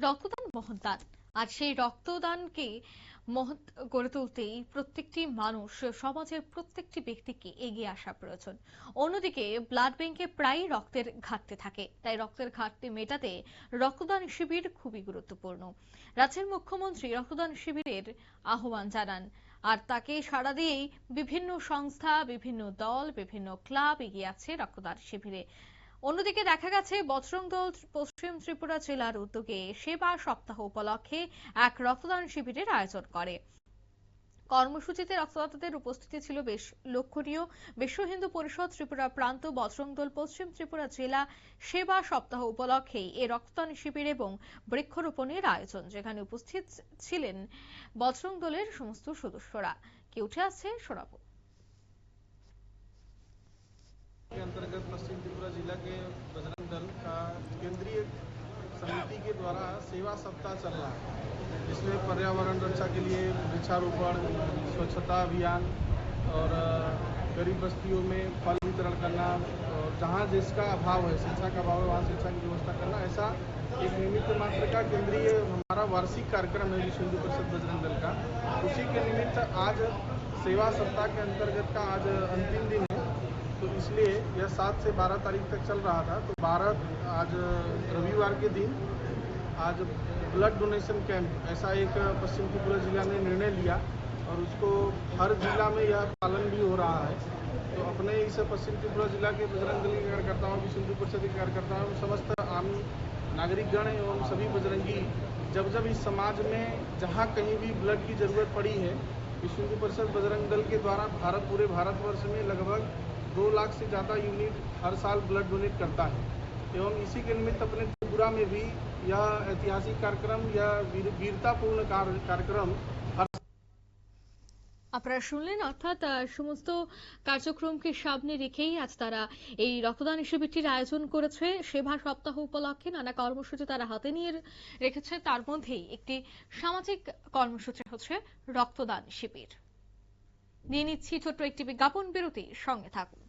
রক্তদান মহৎ আর সেই রক্তদানকে মহৎ করে তুলতেই প্রত্যেকটি মানুষ, সমাজের প্রত্যেকটি ব্যক্তিকে এগিয়ে আসা প্রয়োজন। অন্যদিকে ব্লাড ব্যাংকে প্রায়ই রক্তের ঘাটতি থাকে, তাই রক্তের ঘাটতি মেটাতে রক্তদান শিবির খুবই গুরুত্বপূর্ণ। রাজ্যের মুখ্যমন্ত্রী রক্তদান শিবিরের আহ্বান জানান, আর তাকে সাড়া দিয়েই বিভিন্ন সংস্থা, বিভিন্ন দল, বিভিন্ন ক্লাব এগিয়ে আছে রক্তদান শিবিরে। অন্যদিকে দেখা গেছে বজরং দল পশ্চিম ত্রিপুরা জেলার উদ্যোগে সেবা সপ্তাহ উপলক্ষে এক রক্তদান শিবিরের আয়োজন করে। কর্মসূচিতে রক্তদাতাদের উপস্থিতি ছিল বেশ লক্ষণীয়। বিশ্ব হিন্দু পরিষদ ত্রিপুরা প্রান্ত বজরং দল পশ্চিম ত্রিপুরা জেলা সেবা সপ্তাহ উপলক্ষে এই রক্তদান শিবির এবং বৃক্ষরোপণের আয়োজন, যেখানে উপস্থিত ছিলেন বজরং দলের সমস্ত সদস্যরা। কি উঠে আসছে শোনাবো। के अंतर्गत पश्चिम त्रिपुरा जिला के बजरंग दल का केंद्रीय समिति के द्वारा सेवा सप्ताह चल रहा है, जिसमें पर्यावरण रक्षा के लिए वृक्षारोपण, स्वच्छता अभियान और गरीब बस्तियों में फल वितरण करना, और जहाँ जिसका अभाव है, शिक्षा का अभाव है, वहाँ शिक्षा की व्यवस्था करना, ऐसा एक निमित्त मात्र का केंद्रीय हमारा वार्षिक कार्यक्रम है विश्व हिंदू परिषद बजरंग दल का। उसी के निमित्त आज सेवा सप्ताह के अंतर्गत का आज अंतिम दिन है, तो इसलिए यह 7 से 12 तारीख तक चल रहा था। तो 12 आज रविवार के दिन आज ब्लड डोनेशन कैंप, ऐसा एक पश्चिम त्रिपुरा जिला ने निर्णय लिया और उसको हर जिला में यह पालन भी हो रहा है। तो अपने इस पश्चिम त्रिपुरा जिला के बजरंग दल के कार्यकर्ताओं, विश्व हिंदू परिषद के कार्यकर्ताओं, समस्त आम नागरिकगण एवं सभी बजरंगी जब जब इस समाज में जहाँ कहीं भी ब्लड की जरूरत पड़ी है, विश्व हिंदू परिषद बजरंग दल के द्वारा पूरे भारतवर्ष में लगभग 2 लाख से ज़्यादा यूनिट हर साल ब्लड डोनेट करता है। एवं इसी के निमित्त अपने त्रिपुरा में भी यह ऐतिहासिक कार्यक्रम, यह वीरतापूर्ण कार्यक्रम আপনারা শুনলেন, অর্থাৎ সমস্ত কার্যক্রমকে সামনে রেখেই আজ তারা এই রক্তদান শিবিরটির আয়োজন করেছে। সেবা সপ্তাহ উপলক্ষে নানা কর্মসূচি তারা হাতে নিয়ে রেখেছে, তার মধ্যেই একটি সামাজিক কর্মসূচি হচ্ছে রক্তদান শিবির। নিয়ে নিচ্ছি ছোট্ট একটি বিজ্ঞাপন বিরতি, সঙ্গে থাকুন।